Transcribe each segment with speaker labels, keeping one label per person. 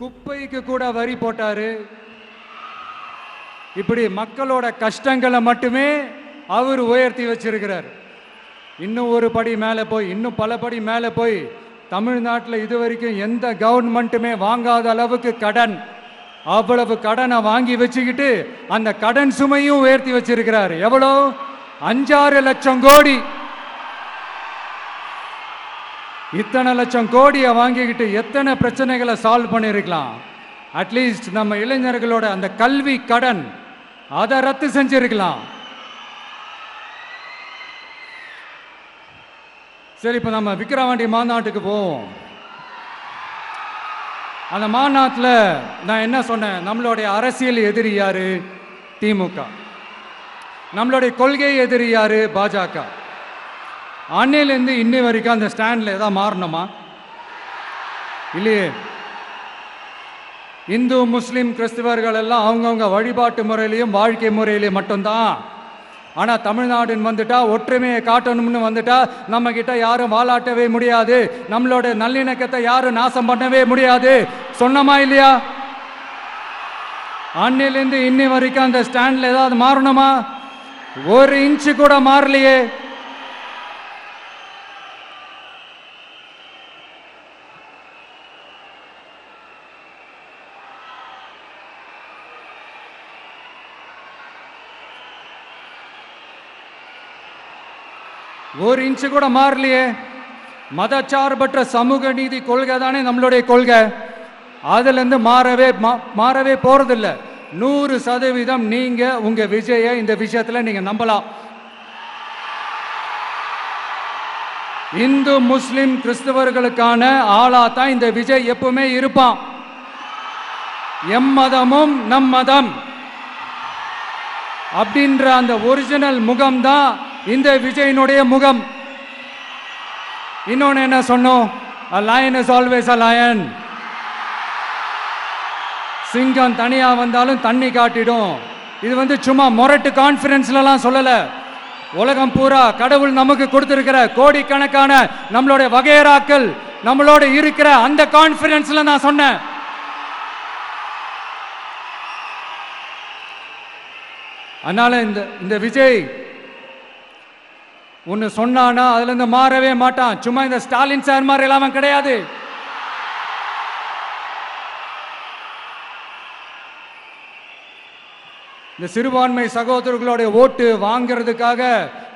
Speaker 1: குப்பைக்கு கூட வரி போட்டாரு. இப்படி மக்களோட கஷ்டங்களை மட்டுமே அவர் உயர்த்தி வச்சிருக்கிறார். இன்னும் ஒரு படி மேலே போய், இன்னும் பல படி மேலே போய், தமிழ்நாட்டில் இதுவரைக்கும் எந்த கவர்மெண்ட்டுமே வாங்காத அளவுக்கு கடன், அவ்வளவு கடனை வாங்கி வச்சுக்கிட்டு அந்த கடன் சுமையும் உயர்த்தி வச்சிருக்கிறார். எவ்வளோ? 5-6 லட்சம் கோடி. இத்தனை லட்சம் கோடியை வாங்கிக்கிட்டு எத்தனை பிரச்சனைகளை சால்வ் பண்ணியிருக்கலாம். அட்லீஸ்ட் நம்ம இளைஞர்களோட அந்த கல்வி கடன் அதை ரத்து செஞ்சிருக்கலாம். சரி, இப்போ நம்ம விக்கிரவாண்டி மாநாட்டுக்கு போவோம். அந்த மாநாட்டில் நான் என்ன சொன்னேன்? நம்மளுடைய அரசியல் எதிரி யாரு? திமுக. நம்மளுடைய கொள்கை எதிரி யாரு? பாஜக. அன்னையிலேருந்து இன்னி வரைக்கும் அந்த ஸ்டாண்டில் ஏதாவது மாறணுமா? இல்லையே. இந்து முஸ்லீம் கிறிஸ்தவர்கள் எல்லாம் அவங்கவுங்க வழிபாட்டு முறையிலையும் வாழ்க்கை முறையிலையும் மட்டும்தான். ஆனால் தமிழ்நாடுன்னு வந்துட்டா, ஒற்றுமையை காட்டணும்னு வந்துட்டா, நம்ம கிட்ட யாரும் வாலாட்டவே முடியாது, நம்மளோட நல்லிணக்கத்தை யாரும் நாசம் பண்ணவே முடியாது. சொன்னமா இல்லையா? அன்னிலேருந்து இன்னி வரைக்கும் அந்த ஸ்டாண்டில் ஏதாவது மாறணுமா? ஒரு இன்ச்சு கூட மாறலையே. ஒரு இன்ச்சு கூட மாறலையே. மதச்சார்பற்ற சமூக நீதி கொள்கை தானே நம்மளுடைய கொள்கை. அதுலேருந்து மாறவே போறதில்லை. 100% நீங்க உங்க விஜயை இந்த விஷயத்துல நீங்க நம்பலாம். இந்து முஸ்லிம் கிறிஸ்தவர்களுக்கான ஆளா தான் இந்த விஜய் எப்பவுமே இருப்பான். எம்மதமும் நம் மதம் அப்படின்ற அந்த ஒரிஜினல் முகம் தான் இந்த விஜயினுடைய முகம். இன்னொன்னு என்ன சொன்னோம்? A lion is always a lion. சிங்கம் தனியா வந்தாலும் தண்ணி காட்டிடும். இது சும்மா மொரட்டு கான்ஃபரன்ஸ்லாம் சொல்லல. உலகம் பூரா கடவுள் நமக்கு கொடுத்திருக்கிற கோடிக்கணக்கான நம்மளுடைய வகையறாக்கள் நம்மளோட இருக்கிற அந்த கான்ஃபரன்ஸ்ல நான் சொன்னேன். அதனால இந்த விஜய் ஒன்னு சொன்னானா அதுல இருந்து மாறவே மாட்டான். சும்மா இந்த ஸ்டாலின் சார் மாதிரி எல்லாம் கிடையாது. இந்த சிறுபான்மை சகோதரர்களுடைய ஓட்டு வாங்கிறதுக்காக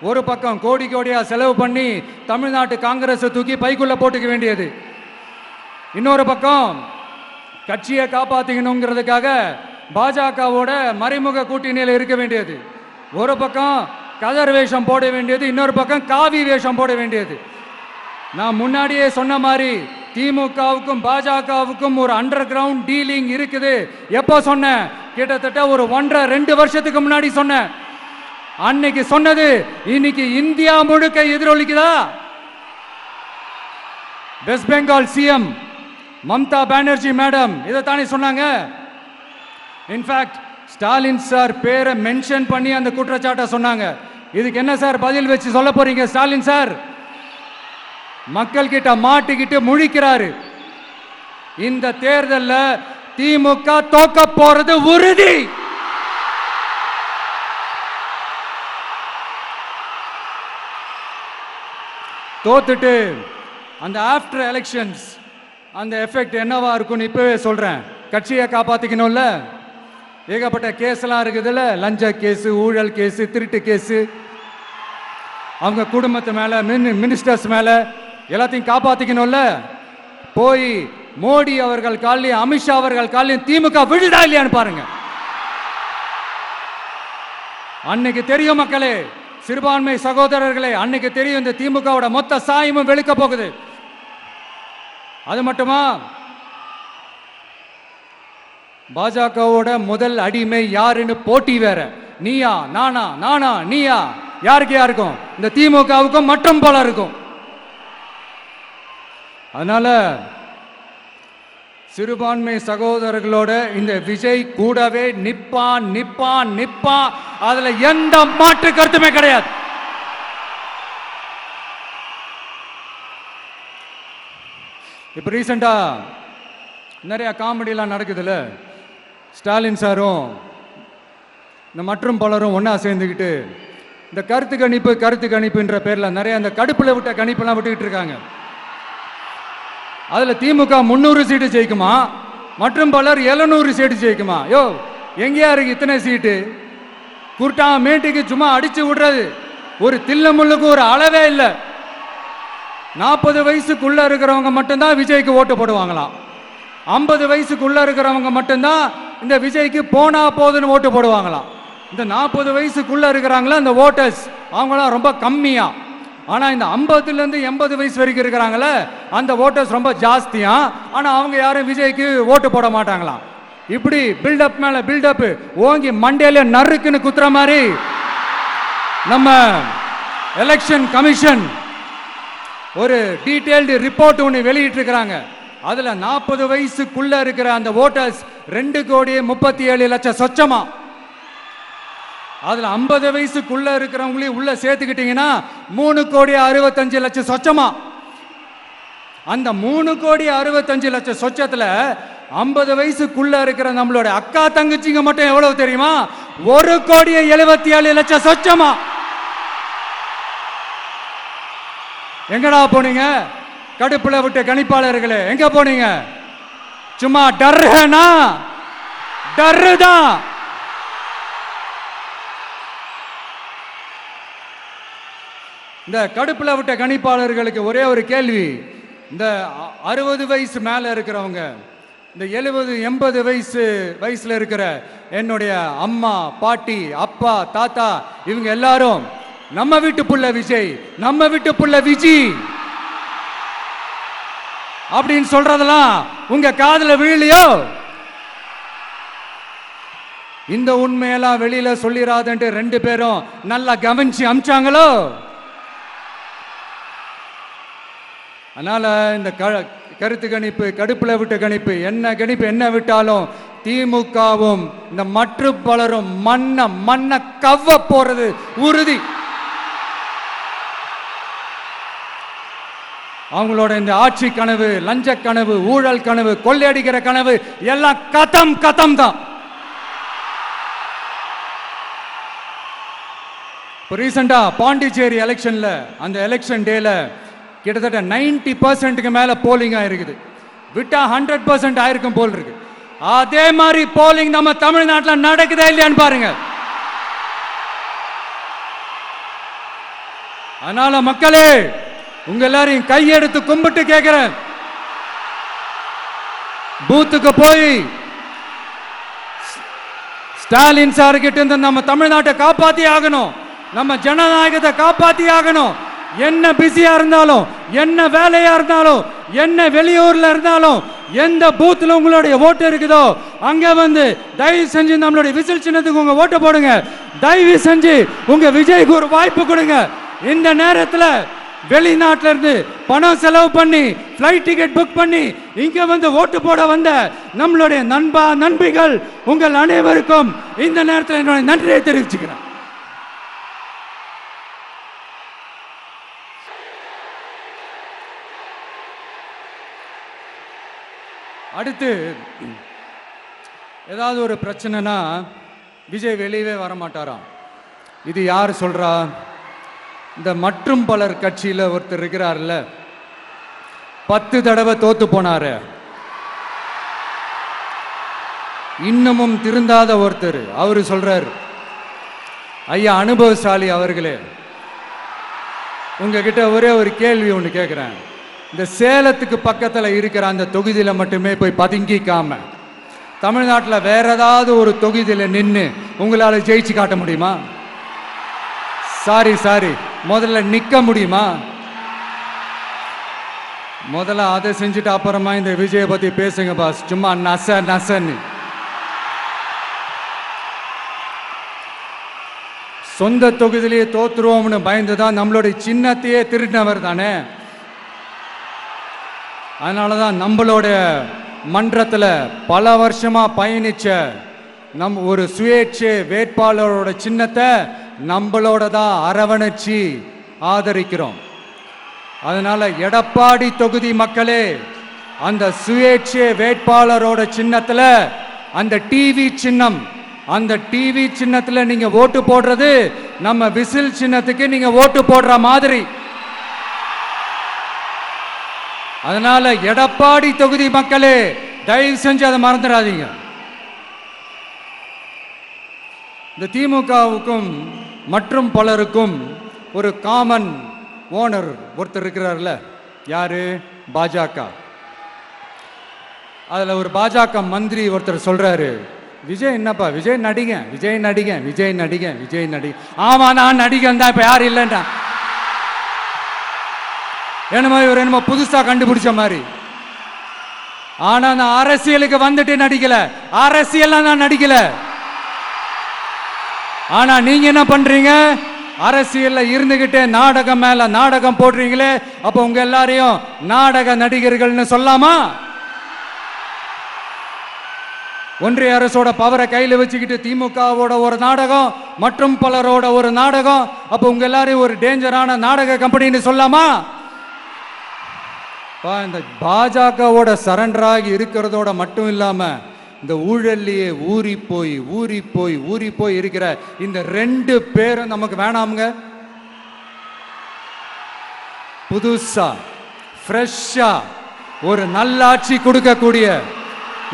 Speaker 1: ஒரு பக்கம் கோடி கோடியா செலவு பண்ணி தமிழ்நாட்டு காங்கிரஸ் தூக்கி பைக்குள்ள போட்டுக்க வேண்டியது, இன்னொரு பக்கம் கட்சியை காப்பாத்திக்கணுங்கிறதுக்காக பாஜகவோட மறைமுக கூட்டணியில் இருக்க வேண்டியது, ஒரு பக்கம் கதர் வேஷம் போட வேண்டியது, இன்னொரு பக்கம் காவி வேஷம் போட வேண்டியது. நான் முன்னாடியே சொன்ன மாதிரி திமுகவுக்கும் பாஜகவுக்கும் ஒரு அண்டர் கிரவுண்ட் டீலிங் இருக்குது. எப்போ சொன்னேன்? கிட்டத்தட்ட ஒரு 1.5-2 வருஷத்துக்கு முன்னாடி சொன்னேன். அன்னைக்கு சொன்னது இன்னைக்கு இந்தியா முழுக்க எதிரொலிக்குதா? வெஸ்ட் பெங்கால் சிஎம் மம்தா பானர்ஜி மேடம் இதைத்தானே சொன்னாங்க. இன்ஃபேக்ட் ஸ்டாலின் சார் பேரை மென்ஷன் பண்ணி அந்த குற்றச்சாட்டை சொன்னாங்க. இதுக்கு என்ன சார் பதில் வச்சு சொல்ல போறீங்க? ஸ்டாலின் சார் மக்கள் கிட்ட மாட்டிக்கிட்டு முழிக்கிறாரு. இந்த தேர்தலில் திமுக தோக்க போறது உறுதி. தோத்துட்டு அந்த ஆஃப்டர் எலெக்ஷன்ஸ் அந்த எஃபெக்ட் என்னவா இருக்கும்னு இப்பவே சொல்றேன். கட்சியை காப்பாத்திக்கணும்ல, ஏகப்பட்ட கேஸ்லாம் இருக்குதுல்ல, லஞ்ச கேஸு, ஊழல் கேஸு, திருட்டு கேஸு, அவங்க குடும்பத்து மேல, மினிஸ்டர்ஸ் மேல எல்லாத்தையும் காப்பாத்திக்கணும்ல. போய் மோடி அவர்கள் காலையும் அமித்ஷா அவர்கள் காலையும் திமுக விழுதா இல்லையான்னு பாருங்க. அன்னைக்கு தெரியும் மக்களே, சிறுபான்மை சகோதரர்களே, அன்னைக்கு தெரியும் இந்த திமுகவோட மொத்த சாயமும் வெளுக்க போகுது. அது மட்டுமா, பாஜகவோட முதல் அடிமை யாருன்னு போட்டி வேற. நீயா நானா, நானா நீயா, யாருக்கு யாருக்கும்? இந்த திமுகவுக்கும் மற்றும் பல இருக்கும். அதனால சிறுபான்மை சகோதரர்களோட இந்த விஜய் கூடவே நிப்பான் நிப்பான் நிப்பான். அதுல எந்த மாற்று கருத்துமே கிடையாது. இப்ப ரீசெண்டா நிறைய காமெடியெலாம் நடக்குதுல்ல. ஸ்டாலின் சாரும் இந்த மற்றும் பலரும் ஒன்றா சேர்ந்துக்கிட்டு இந்த கருத்து கணிப்புன்ற பேரில் நிறைய அந்த கடுப்பில் விட்ட கணிப்பெல்லாம் விட்டுக்கிட்டு இருக்காங்க. அதில் திமுக 300 சீட்டு ஜெயிக்குமா, மற்றும் பலர் 700 சீட்டு ஜெயிக்குமா? யோ, எங்கேயா இருக்கு இத்தனை சீட்டு? குருட்டா மேட்டுக்கு சும்மா அடிச்சு விடுறது, ஒரு தில்லமுள்ளுக்கு ஒரு அளவே இல்லை. 40 வயசுக்குள்ள இருக்கிறவங்க மட்டும்தான் விஜய்க்கு ஓட்டு போடுவாங்களாம். 50 வயசுக்குள்ள இருக்கிறவங்க மட்டும்தான் இந்த விஜய்க்கு போனா போதுன்னு ஓட்டு போடுவாங்களாம். இந்த 40 வயசுக்குள்ள இருக்கிறாங்களா இந்த ஓட்டர்ஸ், அவங்களாம் ரொம்ப கம்மியா. ஆனா இந்த 50லேருந்து 80 வயசு வரைக்கும் இருக்கிறாங்களே அந்த ஓட்டர்ஸ் ரொம்ப ஜாஸ்தியா. ஆனா அவங்க யாரும் விஜய்க்கு ஓட்டு போட மாட்டாங்களாம். இப்படி பில்டப் மேல பில்டப் ஓங்கி மண்டையில நறுக்குன்னு குத்துற மாதிரி நம்ம எலெக்ஷன் கமிஷன் ஒரு டீடைல்டு ரிப்போர்ட் ஒன்று வெளியிட்டு இருக்கிறாங்க. அதுல 40 வயசுக்குள்ள இருக்கிற அந்த ஓட்டர்ஸ் 2,37,00,000 சொச்சமா. அதுல 50 வயசுக்குள்ள இருக்கிறவங்களையும் உள்ள சேர்த்துக்கிட்டீங்கன்னா 3,65,00,000 சொச்சமா. அந்த 3,65,00,000 சொச்சத்துல 50 வயசுக்குள்ள இருக்கிற நம்மளோட அக்கா தங்கச்சிங்க மட்டும் எவ்வளவு தெரியுமா? 1,77,00,000 சொச்சமா. எங்கடா போனீங்க கடுப்புல விட்ட கணிப்பாளர்களே? எங்க போனீங்க? சும்மா டர்னா டர்தான். இந்த கடுப்புல விட்ட கணிப்பாளர்களுக்கு ஒரே ஒரு கேள்வி. இந்த 60 வயசு மேல இருக்கிறவங்க, இந்த 70-80 வயசுல இருக்கிற என்னுடைய அம்மா, பாட்டி, அப்பா, தாத்தா, இவங்க எல்லாரும் நம்ம வீட்டு புள்ள விஜய், நம்ம வீட்டு புள்ள விஜி அப்படின்னு சொல்றதெல்லாம் உங்க காதுல விழலையோ? இந்த உண்மையெல்லாம் வெளியில சொல்லிராதுன்ட்டு 2 பேரும் நல்லா கவனிச்சு அமிச்சாங்களோ? அதனால இந்த கருத்து கணிப்பு, கடுப்புல விட்ட கணிப்பு என்ன விட்டாலும் திமுகவும் இந்த மற்றும் பலரும் மண்ண கவ்வ போறது உறுதி. அவங்களோட இந்த ஆட்சி கனவு, லஞ்ச கனவு, ஊழல் கனவு, கொள்ளையடிக்கிற கனவு எல்லாம் கதம் தான். இப்போ ரீசெண்டா பாண்டிச்சேரி எலெக்ஷன்ல, அந்த எலெக்ஷன் டேல கிட்டத்தட்ட 90% மேல போலிங் ஆயிருக்குது. விட்டா 100% ஆயிருக்கும் போல் இருக்கு. அதே மாதிரி போலிங் நம்ம தமிழ்நாட்டில் நடக்குதா இல்லையான்னு பாருங்க. அதனால மக்களே, உங்க எல்லாரையும் கையெடுத்து கும்பிட்டு கேட்கிறேன், பூத்துக்கு போய் ஸ்டாலின் சார் கிட்ட இருந்து நம்ம தமிழ்நாட்டை காப்பாத்தி ஆகணும், நம்ம ஜனநாயகத்தை காப்பாத்தி ஆகணும். என்ன பிஸியா இருந்தாலும், என்ன வேலையா இருந்தாலும், என்ன வெளியூர்ல இருந்தாலும், எந்த பூத்துல உங்களுடைய ஓட்டு இருக்குதோ அங்க வந்து தயவு செஞ்சு நம்மளுடைய விசில் சின்னத்துக்கு உங்க ஓட்டு போடுங்க. தயவு செஞ்சு உங்க விஜய்க்கு ஒரு வாய்ப்பு கொடுங்க. இந்த நேரத்தில் வெளிநாட்டில இருந்து பணம் செலவு பண்ணி ஃப்ளைட் டிக்கெட் புக் பண்ணி இங்க வந்து ஓட்டு போட வந்த நம்மளுடைய நண்பிகள் உங்கள் அனைவருக்கும் இந்த நேரத்தில் என்னுடைய நன்றியை தெரிவிச்சுக்கிறேன். அடுத்து ஏதாவது ஒரு பிரச்சனைனா விஜய் வெளியவே வரமாட்டாராம். இது யார் சொல்றா? இந்த மற்றும் பலர் கட்சியில் ஒருத்தர் இருக்கிறார்ல, 10 தடவை தோத்து போனாரு, இன்னமும் திருந்தாத ஒருத்தர், அவரு சொல்றார், ஐயா அனுபவசாலி அவர்களே, உங்ககிட்ட ஒரே ஒரு கேள்வி ஒன்று கேட்குறேன். இந்த சேலத்துக்கு பக்கத்தில் இருக்கிற அந்த தொகுதியில் மட்டுமே போய் பதுங்கிக்காம தமிழ்நாட்டில் வேற ஏதாவது ஒரு தொகுதியில் நின்று உங்களால் ஜெயிச்சு காட்ட முடியுமா? சாரி, முதல்ல நிற்க முடியுமா? முதல்ல அதை செஞ்சுட்டு அப்புறமா இந்த விஜயை பற்றி பேசுங்க பாஸ். சும்மா நசன்னு சொந்த தொகுதியிலேயே தோத்துருவோம்னு பயந்து தான் நம்மளுடைய சின்னத்தையே திருடினவர் தானே. அதனால தான் நம்மளோட மன்றத்தில் பல வருஷமாக பயணிச்ச ஒரு சுயேட்சை வேட்பாளரோட சின்னத்தை நம்மளோட தான் அரவணைச்சி ஆதரிக்கிறோம். அதனால எடப்பாடி தொகுதி மக்களே, அந்த சுயேட்சை வேட்பாளரோட சின்னத்துல அந்த டிவி சின்னம், அந்த டிவி சின்னத்துல நீங்க ஓட்டு போடுறது நம்ம விசில் சின்னத்துக்கு நீங்க ஓட்டு போடுற மாதிரி. அதனால எடப்பாடி தொகுதி மக்களே தயவு செஞ்சு அதை மறந்துடாதீங்க. இந்த திமுகவுக்கும் மற்றும் பலருக்கும் ஒரு காமன் ஓனர் ஒருத்தர் இருக்கிறார்ல, யாரு? பாஜக. அதில் ஒரு பாஜக மந்திரி ஒருத்தர் சொல்றாரு, விஜய் என்னப்பா விஜய் நடிங்க, விஜய் நடிங்க, விஜய் நடிங்க, விஜய் நடிங்க. ஆமா நான் நடிகன் தான், இப்ப யாரும் இல்லைன்றா. என்னமோ இவர் என்னமோ புதுசா கண்டுபிடிச்ச மாதிரி. ஆனா நான் அரசியலுக்கு வந்துட்டு நடிக்கல, அரசியல் நான் நடிக்கல. ஆனா நீங்க என்ன பண்றீங்க? அரசியல்ல இருந்துகிட்டே நாடகம் மேல நாடகம் போடுறீங்களே, அப்ப உங்க எல்லாரையும் நாடக நடிகர்கள்னு சொல்லாமா? ஒன்றிய அரசோட பவரை கையில் வச்சுக்கிட்டு திமுகவோட ஒரு நாடகம் மற்றும் பலரோட ஒரு நாடகம், அப்ப உங்க எல்லாரையும் ஒரு டேஞ்சரான நாடக கம்பெனின்னு சொல்லாமா? இந்த பாஜகவோட சரண்டராகி இருக்கிறதோட மட்டும் இல்லாம இந்த ஊழல்லையே ஊறி போய் ஊறி போய் ஊறி போய் இருக்கிற இந்த ரெண்டு பேரும் நமக்கு வேணாமுங்க. புதுசா ஃப்ரெஷ்ஷா ஒரு நல்லாட்சி கொடுக்கக்கூடிய,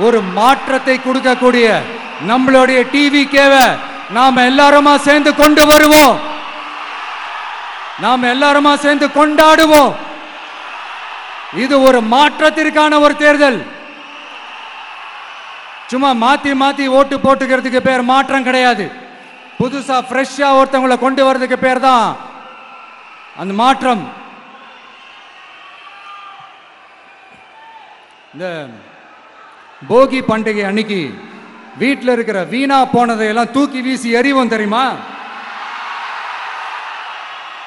Speaker 1: ஒரு மாற்றத்தை கொடுக்கக்கூடிய நம்மளுடைய டிவிக்கேவை நாம எல்லாருமா சேர்ந்து கொண்டு வருவோம், நாம எல்லாருமா சேர்ந்து கொண்டாடுவோம். இது ஒரு மாற்றத்திற்கான ஒரு தேர்தல். சும்மா மாத்தி மாத்தி ஓட்டு போட்டுக்கிறதுக்கு பேர் மாற்றம் கிடையாது. புதுசா ஃப்ரெஷ்ஷா ஒருத்தவங்களை கொண்டு வர்றதுக்கு பேர் தான் அந்த மாற்றம். இந்த போகி பண்டிகை அன்னைக்கு வீட்டில் இருக்கிற வீணா போனதையெல்லாம் தூக்கி வீசி எறிவோம் தெரியுமா?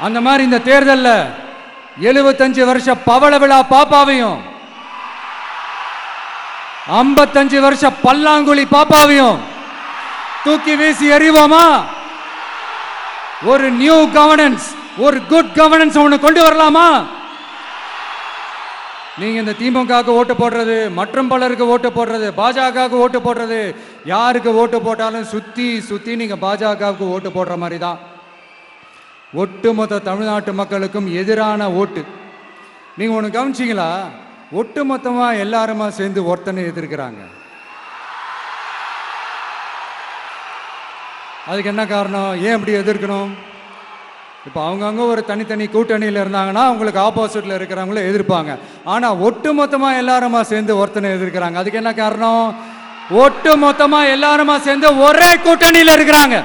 Speaker 1: அந்த மாதிரி இந்த தேர்தலில் 75 வருஷ பவள விழா பாப்பாவையும் 55 வருஷ பல்லாங்குழி பாப்பாவையும் தூக்கி வீசி எறிவோமா? ஒரு நியூ கவர்னன்ஸ், ஒரு குட் கவர்னன்ஸ் ஒன்று கொண்டு வரலாமா? நீங்க இந்த திமுகவுக்கு ஓட்டு போடுறது, மற்றும் பலருக்கு ஓட்டு போடுறது, பாஜகவுக்கு ஓட்டு போடுறது, யாருக்கு ஓட்டு போட்டாலும் சுத்தி சுத்தி நீங்க பாஜகவுக்கு ஓட்டு போடுற மாதிரி தான். ஒட்டுமொத்த தமிழ்நாட்டு மக்களுக்கும் எதிரான ஓட்டு. நீங்க ஒன்று கவனிச்சிங்களா? ஒட்டுமொத்தமா எல்லாருமா சேர்ந்து ஒருத்தனை எதிர்க்கிறாங்க. அதுக்கு என்ன காரணம்? ஏன் அப்படி எதிர்க்கணும்? இப்போ அவங்கவுங்க ஒரு தனித்தனி கூட்டணியில் இருந்தாங்கன்னா அவங்களுக்கு ஆப்போசிட்ல இருக்கிறவங்கள எதிர்ப்பாங்க. ஆனால் ஒட்டுமொத்தமா எல்லாருமா சேர்ந்து ஒருத்தனை எதிர்க்கிறாங்க. அதுக்கு என்ன காரணம்? ஒட்டுமொத்தமா எல்லாருமா சேர்ந்து ஒரே கூட்டணியில் இருக்கிறாங்க.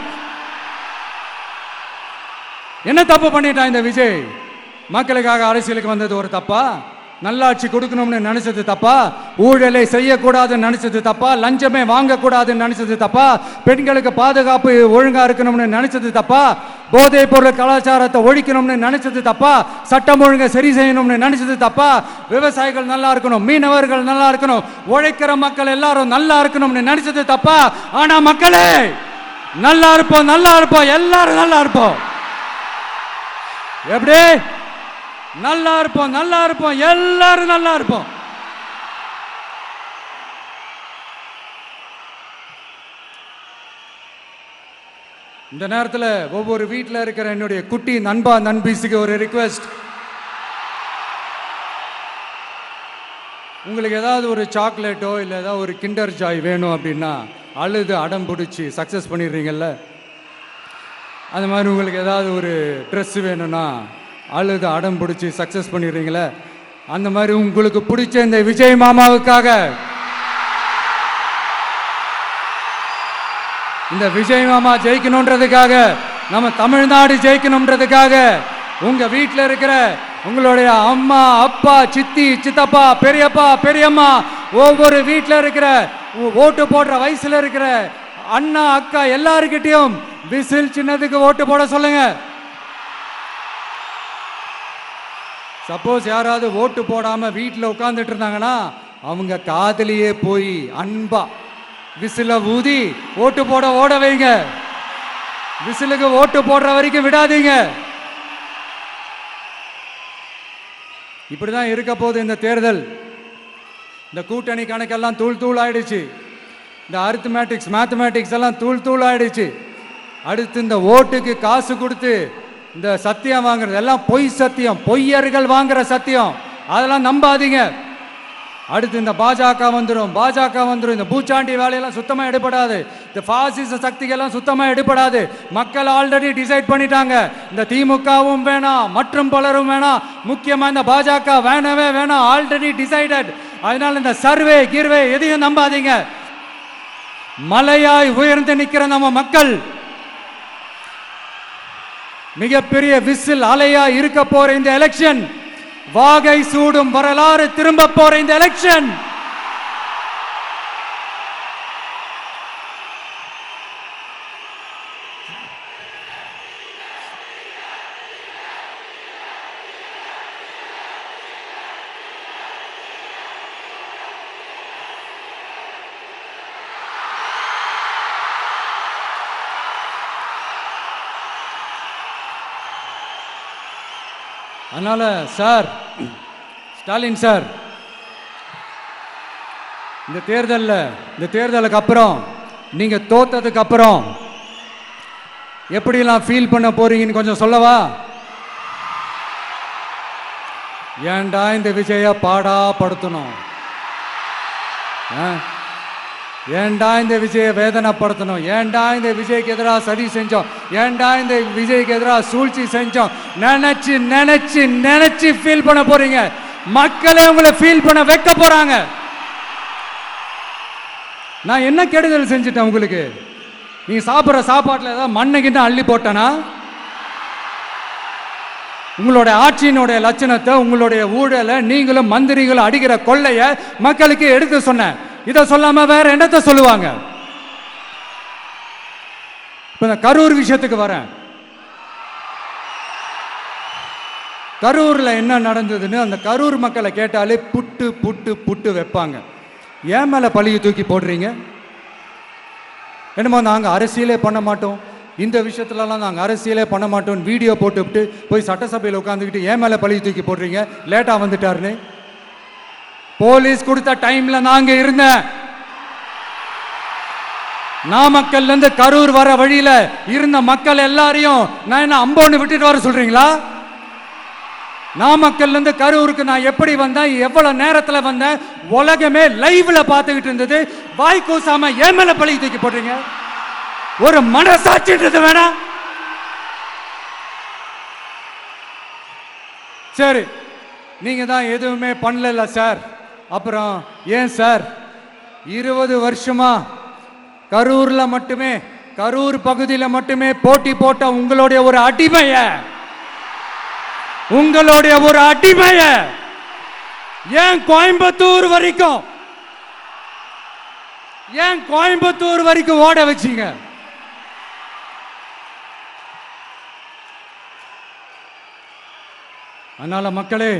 Speaker 1: என்ன தப்பு பண்ணிட்டான் இந்த விஜய்? மக்களுக்காக அரசியலுக்கு வந்தது ஒரு தப்பா? நல்லாட்சி கொடுக்கணும்னு நினைச்சது தப்பா? ஊழலை செய்யக்கூடாதுன்னு நினைச்சது தப்பா? லஞ்சமே வாங்கக்கூடாதுன்னு நினைச்சது தப்பா? பெண்களுக்கு பாதுகாப்பு ஒழுங்கா இருக்கணும்னு நினைச்சது தப்பா? போதைப் பொருள் கலாச்சாரத்தை ஒழிக்கணும்னு நினைச்சது தப்பா? சட்டம் ஒழுங்கை சரி செய்யணும்னு நினைச்சது தப்பா? விவசாயிகள் நல்லா இருக்கணும், மீனவர்கள் நல்லா இருக்கணும், உழைக்கிற மக்கள் எல்லாரும் நல்லா இருக்கணும்னு நினைச்சது தப்பா? ஆனா மக்களே நல்லா இருப்போம், நல்லா இருப்போம், எல்லாரும் நல்லா இருப்போம். எப்படி நல்லா இருப்போம்? நல்லா இருப்போம், எல்லாரும் நல்லா இருப்போம். இந்த நேரத்தில் ஒவ்வொரு வீட்டில் இருக்கிற என்னுடைய குட்டி நண்பா நண்பீஸுக்கு ஒரு ரிக்வெஸ்ட். உங்களுக்கு ஏதாவது ஒரு சாக்லேட்டோ இல்லை ஏதாவது ஒரு கிண்டர் ஜாய் வேணும் அப்படின்னா அழுது அடம் பிடிச்சி சக்ஸஸ் பண்ணிடுறீங்கல்ல, அந்த மாதிரி உங்களுக்கு ஏதாவது ஒரு ட்ரெஸ் வேணும்னா அழுது அடம் பிடிச்சி சக்ஸஸ் பண்ணிடுறீங்களே, அந்த மாதிரி உங்களுக்கு பிடிச்ச இந்த விஜய் மாமாவுக்காக, இந்த விஜய் மாமா ஜெயிக்கணுன்றதுக்காக, நம்ம தமிழ்நாடு ஜெயிக்கணுன்றதுக்காக உங்க வீட்டில் இருக்கிற உங்களுடைய அம்மா, அப்பா, சித்தி, சித்தப்பா, பெரியப்பா, பெரியம்மா, ஒவ்வொரு வீட்டில் இருக்கிற ஓட்டு போடுற வயசுல இருக்கிற அண்ணா, அக்கா எல்லாருக்கிட்டையும் விசில் சின்னத்துக்கு ஓட்டு போட சொல்லுங்க. சப்போஸ் யாராவது ஓட்டு போடாம வீட்டில் உட்கார்ந்துட்டு இருந்தாங்கன்னா அவங்க காதலியே போய் அன்பா விசில ஊதி ஓட்டு போட ஓட வைங்க. விசிலுக்கு ஓட்டு போடுற வரைக்கும் விடாதீங்க. இப்படிதான் இருக்க போது இந்த தேர்தல். இந்த கூட்டணி கணக்கெல்லாம் தூள் தூள் ஆயிடுச்சு. இந்த அரித்மேட்டிக்ஸ் மேத்தமேட்டிக்ஸ் எல்லாம் தூள் தூள் ஆயிடுச்சு. அடுத்து இந்த ஓட்டுக்கு காசு கொடுத்து இந்த சத்தியம் வாங்குறது எல்லாம் பொய் சத்தியம், பொய்யர்கள் வாங்குற சத்தியம், அதெல்லாம் நம்பாதீங்க. அடுத்து இந்த பாஜக வந்துடும், இந்த பூச்சாண்டி வேலையெல்லாம் சுத்தமாக எடுபடாது. இந்த பாசிச சக்திகள்லாம் சுத்தமாக எடுபடாது. மக்கள் ஆல்ரெடி டிசைட் பண்ணிட்டாங்க, இந்த திமுகவும் வேணாம் மற்றும் பலரும் வேணாம், முக்கியமாக இந்த பாஜக வேணவே வேணாம், ஆல்ரெடி டிசைடட். அதனால இந்த சர்வே கிர்வே எதையும் நம்பாதீங்க. மலையாய் உயர்ந்து நிற்கிற நம்ம மக்கள் மிகப்பெரிய விசில் அலையா இருக்க போற இந்த எலெக்ஷன், வாகை சூடும் வரலாறு திரும்ப போற இந்த எலெக்ஷன் அதனால சார், ஸ்டாலின் சார், இந்த தேர்தலுக்கு அப்புறம் நீங்க தோத்ததுக்கு அப்புறம் எப்படிலாம் ஃபீல் பண்ண போறீங்கன்னு கொஞ்சம் சொல்லவா? ஏன்டா இந்த விஜய பாடா படுத்தணும், ஏன்டா இந்த விஜய வேதனைப்படுத்தணும், ஏன்டா இந்த விஜய்க்கு எதிராக சதி செஞ்சோம், ஏன்டா இந்த விஜய்க்கு எதிராக சூழ்ச்சி செஞ்சோம், நினைச்சு நினைச்சு நினைச்சு ஃபீல் பண்ண போறீங்க. மக்களே உங்களை ஃபீல் பண்ண வைக்க போறாங்க. நான் என்ன கெடுதல் செஞ்சுட்டேன் உங்களுக்கு? நீங்க சாப்பிட்ற சாப்பாட்டில் ஏதாவது மண்ணை கிட்ட அள்ளி போட்டனா? உங்களுடைய ஆட்சியினுடைய லட்சணத்தை, உங்களுடைய ஊழலை, நீங்களும் மந்திரிகளும் அடிக்கிற கொள்ளைய மக்களுக்கு எடுத்து சொன்னேன். இதை சொல்லாம வேற என்னத்தை சொல்லுவாங்க? இப்ப கரூர் விஷயத்துக்கு வரேன். கரூர்ல என்ன நடந்ததுன்னு அந்த கரூர் மக்களை கேட்டாலே புட்டு புட்டு புட்டு வைப்பாங்க. ஏன் மேல பழியை தூக்கி போடுறீங்க? என்னமோ நாங்க அரசியலே பண்ண மாட்டோம், இந்த விஷயத்துலலாம் நாங்கள் அரசியலே பண்ண மாட்டோம் வீடியோ போட்டுவிட்டு போய் சட்டசபையில் உட்காந்துக்கிட்டு ஏன் மேலே பழியை தூக்கி போடுறீங்க, லேட்டாக வந்துட்டாருன்னு. போலீஸ் கொடுத்த டைம்ல நாங்க இருந்தேன். நாமக்கல்ல இருந்து கரூர் வர வழியில இருந்த மக்கள் எல்லாரையும் நான் என்ன அம்போன்னு விட்டுட்டு வர சொல்றீங்களா? நாமக்கல்ல இருந்து கரூருக்கு நான் எப்படி வந்தேன், எவ்வளவு நேரத்துல வந்தேன், உலகமே லைவ்ல பார்த்துக்கிட்டு இருந்தது. வாய் கூசாம ஏன் மேல பழி தூக்கி போடுறீங்க? ஒரு மனசாட்சின்றது வேணாம்? சரி, நீங்க தான் எதுவுமே பண்ணல சார், அப்புறம் ஏன் சார் 20 வருஷமா கரூர்ல மட்டுமே, கரூர் பகுதியில் மட்டுமே போட்டி போட்ட உங்களுடைய ஒரு அடிமைய ஏன் கோயம்புத்தூர் வரைக்கும் ஓட வச்சீங்க? அதனால மக்களே,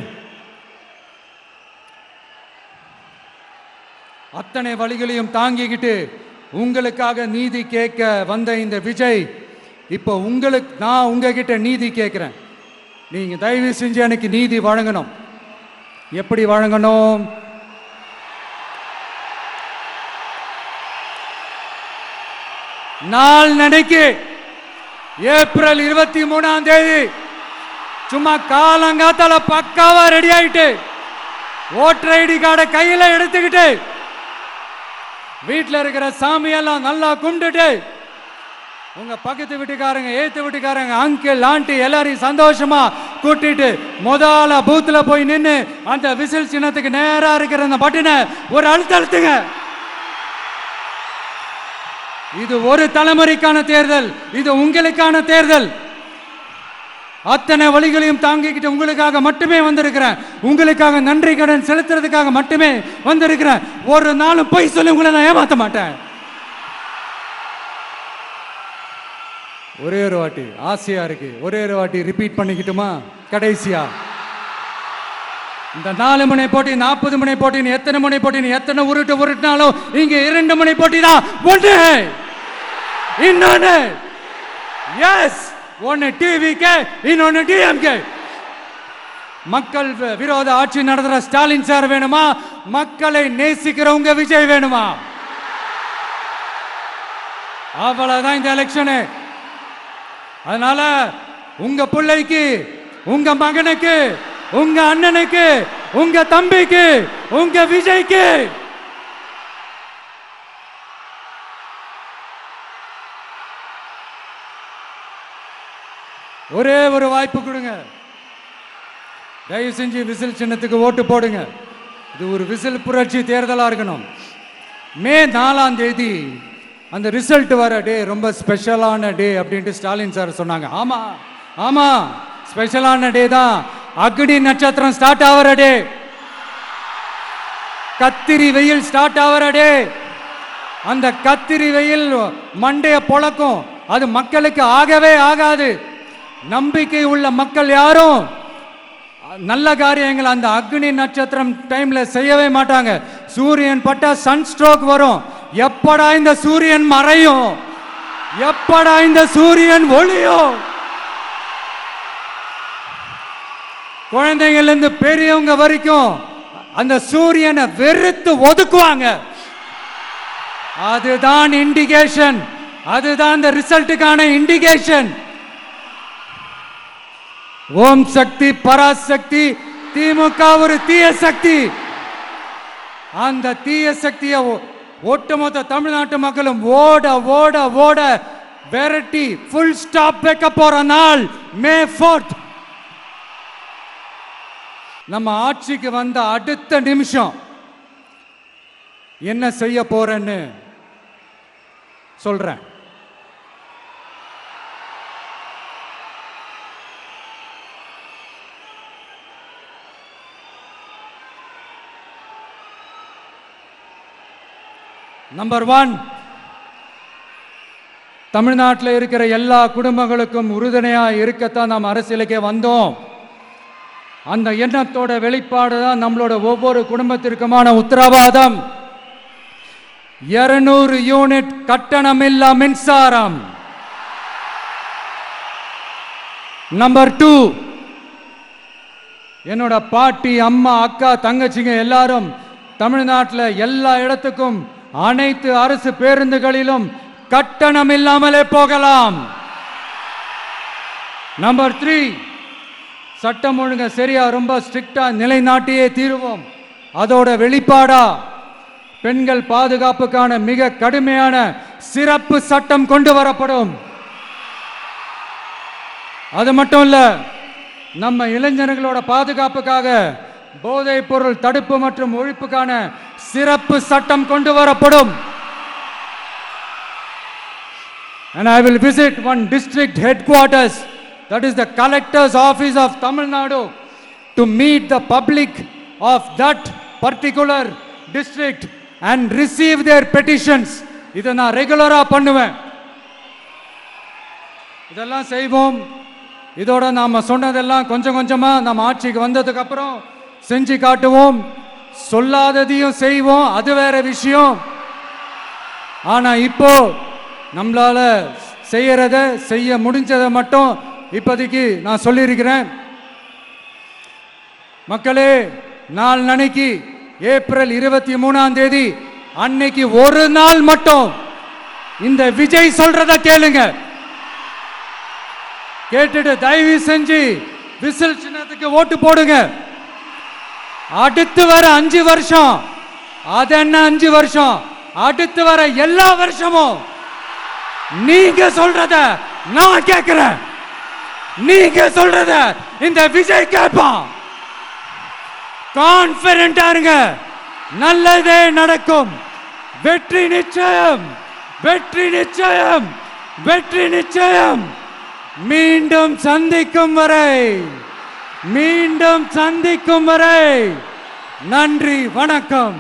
Speaker 1: அத்தனை வழிகளையும் தாங்கிக்கிட்டு உங்களுக்காக நீதி கேட்க வந்த இந்த விஜய், இப்போ நான் உங்ககிட்ட நீதி கேட்கிறேன். நீங்க தயவு செஞ்சு எனக்கு நீதி வழங்கணும். எப்படி வழங்கணும்? நாள் நினைக்கு ஏப்ரல் 23ஆம் தேதி சும்மா காலங்காத்தால பக்காவா ரெடி ஆயிட்டு ஓட்டர் ஐடி கார்டை கையில எடுத்துக்கிட்டு வீட்டில் இருக்கிற சாமியெல்லாம் நல்லா கும்பிட்டுட்டு உங்க பக்கத்து வீட்டுக்காரங்க, ஏத்து வீட்டுக்காரங்க, அங்கிள் ஆண்டி எல்லாரையும் சந்தோஷமா கூட்டிட்டு முதல்ல பூத்துல போய் நின்று அந்த விசில் சின்னத்துக்கு நேரா இருக்கிற அந்த பட்டனை ஒரு அழுத்தங்க. இது ஒரு தலைமுறைக்கான தேர்தல், இது உங்களுக்கான தேர்தல். அத்தனை வழிகளையும் தாங்கிக்கிட்டு உங்களுக்காக மட்டுமே வந்திருக்கிறேன், உங்களுக்காக நன்றி கடன் செலுத்துறதுக்காக மட்டுமே வந்திருக்கிறேன். ஒரு நாளும் பொய் சொல்லி உங்களை நான் ஏமாத்த மாட்டேன். ஒரே ஒரு வாட்டி ஆசையா இருக்கு, ஒரே ஒரு வாட்டி ரிப்பீட் பண்ணிக்கிட்டுமா? கடைசியா இந்த 4 முனை போட்டி, 40 முனை போட்டி, எத்தனை முனை போட்டி, எத்தனை உருட்டினாலும் இங்க 2 முனை போட்டி தான். ஒன்று இன்னொன்னு எஸ், ஒன்னு டிவிகே, இன்னொன்னு டிஎம்கே. மக்கள் விரோத ஆட்சி நடத்துற ஸ்டாலின் சார் வேணுமா, மக்களை நேசிக்கிறவங்க விஜய் வேணுமா? அவ்வளவுதான் இந்த எலெக்ஷனு. அதனால உங்க பிள்ளைக்கு, உங்க மகனுக்கு, உங்க அண்ணனுக்கு, உங்க தம்பிக்கு, உங்க விஜய்க்கு ஒரே ஒரு வாய்ப்பு கொடுங்க. தயவு செஞ்சு விசில் சின்னத்துக்கு ஓட்டு போடுங்க. இது ஒரு விசில் புரட்சி தேர்தலாக இருக்கணும். மே 4ஆம் தேதி அந்த ரிசல்ட் வர டே ரொம்ப ஸ்பெஷலான டே அப்படின்ட்டு ஸ்டாலின் சார் சொன்னாங்க. ஆமா ஆமா, ஸ்பெஷலான டே தான். அக்னி நட்சத்திரம் ஸ்டார்ட் ஆகிற டே, கத்திரி வெயில் ஸ்டார்ட் ஆகிற டே. அந்த கத்திரி வெயில் மண்டைய பொழக்கும். அது மக்களுக்கு ஆகவே ஆகாது. நம்பிக்கை உள்ள மக்கள் யாரும் நல்ல காரியங்கள் அந்த அக்னி நட்சத்திரம் டைம்ல செய்யவே மாட்டாங்க. சூரியன் பட்டா சன் ஸ்ட்ரோக் வரும். எப்படா இந்த சூரியன் மறையும், எப்படா இந்த சூரியன் ஒளியும். குழந்தைகள் இருந்து பெரியவங்க வரைக்கும் அந்த சூரியனை வெறுத்து ஒதுக்குவாங்க. அதுதான் இண்டிகேஷன், அதுதான் இந்த ரிசல்ட்டுக்கான இண்டிகேஷன். ஓம் சக்தி பராசக்தி, திமுக ஒரு தீய சக்தி. அந்த தீய சக்தியை ஒட்டுமொத்த தமிழ்நாட்டு மக்களும் ஓட ஓட ஓட விரட்டி ஃபுல் ஸ்டாப் வைக்க போற நாள் மே 4. நம்ம ஆட்சிக்கு வந்த அடுத்த நிமிஷம் என்ன செய்ய போறேன்னு சொல்றேன். நம்பர் 1, தமிழ்நாட்டில் இருக்கிற எல்லா குடும்பங்களுக்கும் உறுதுணையா இருக்கத்தான் நாம் அரசியலுக்கே வந்தோம். அந்த எண்ணத்தோட வெளிப்பாடு தான் நம்மளோட ஒவ்வொரு குடும்பத்திற்குமான உத்தரவாதம். 200 யூனிட் கட்டணமில்லா மின்சாரம். நம்பர் 2, என்னோட பாட்டி, அம்மா, அக்கா, தங்கச்சிங்க எல்லாரும் தமிழ்நாட்டில் எல்லா இடத்துக்கும் அனைத்து அரசு பேருந்துகளிலும் கட்டணம் இல்லாமலே போகலாம். நம்பர் 3, சட்டம் ஒழுங்கு சரியா ரொம்ப ஸ்ட்ரிக்டா நிலைநாட்டியே தீருவோம். அதோட வெளிப்பாடா பெண்கள் பாதுகாப்புக்கான மிக கடுமையான சிறப்பு சட்டம் கொண்டு வரப்படும். அது மட்டும் இல்ல, நம்ம இளைஞர்களோட பாதுகாப்புக்காக போதைப் பொருள் தடுப்பு மற்றும் ஒழிப்புக்கான சிறப்பு சட்டம் கொண்டு வரப்படும். And I will visit one district headquarters, that is the collector's office of Tamil Nadu, to meet the public of that particular district and receive their petitions. இதை நான் ரெகுலரா பண்ணுவேன். இதெல்லாம் செய்வோம். இதோட நாம சொன்னதெல்லாம் கொஞ்சம் கொஞ்சமா நம்ம ஆட்சிக்கு வந்ததுக்கு அப்புறம் செஞ்சு காட்டுவோம். சொல்லாததையும் செய்வோம், அது வேற விஷயம். ஆனா இப்போ நம்மளால செய்யறத செய்ய முடிஞ்சதை மட்டும் இப்போதைக்கு நான் சொல்லியிருக்கிறேன். மக்களே, நாளைக்கு ஏப்ரல் 23ஆம் தேதி அன்னைக்கு ஒரு நாள் மட்டும் இந்த விஜய் சொல்றத கேளுங்க. கேட்டுட்டு தயவு செஞ்சு விசில் சின்னத்துக்கு ஓட்டு போடுங்க. அடுத்து வர 5 வருஷம், அது என்ன 5 வருஷம், அடுத்து வர எல்லா வருஷமும் நீங்க சொல்றத நான் கேட்கிறேன், நீங்க சொல்றத இந்த விஜய் கேட்பான். கான்பிடென்டா இருங்க, நல்லதே நடக்கும். வெற்றி நிச்சயம், வெற்றி நிச்சயம், வெற்றி நிச்சயம். மீண்டும் சந்திக்கும் வரை, மீண்டும் சந்திக்கும் வரை நன்றி, வணக்கம்.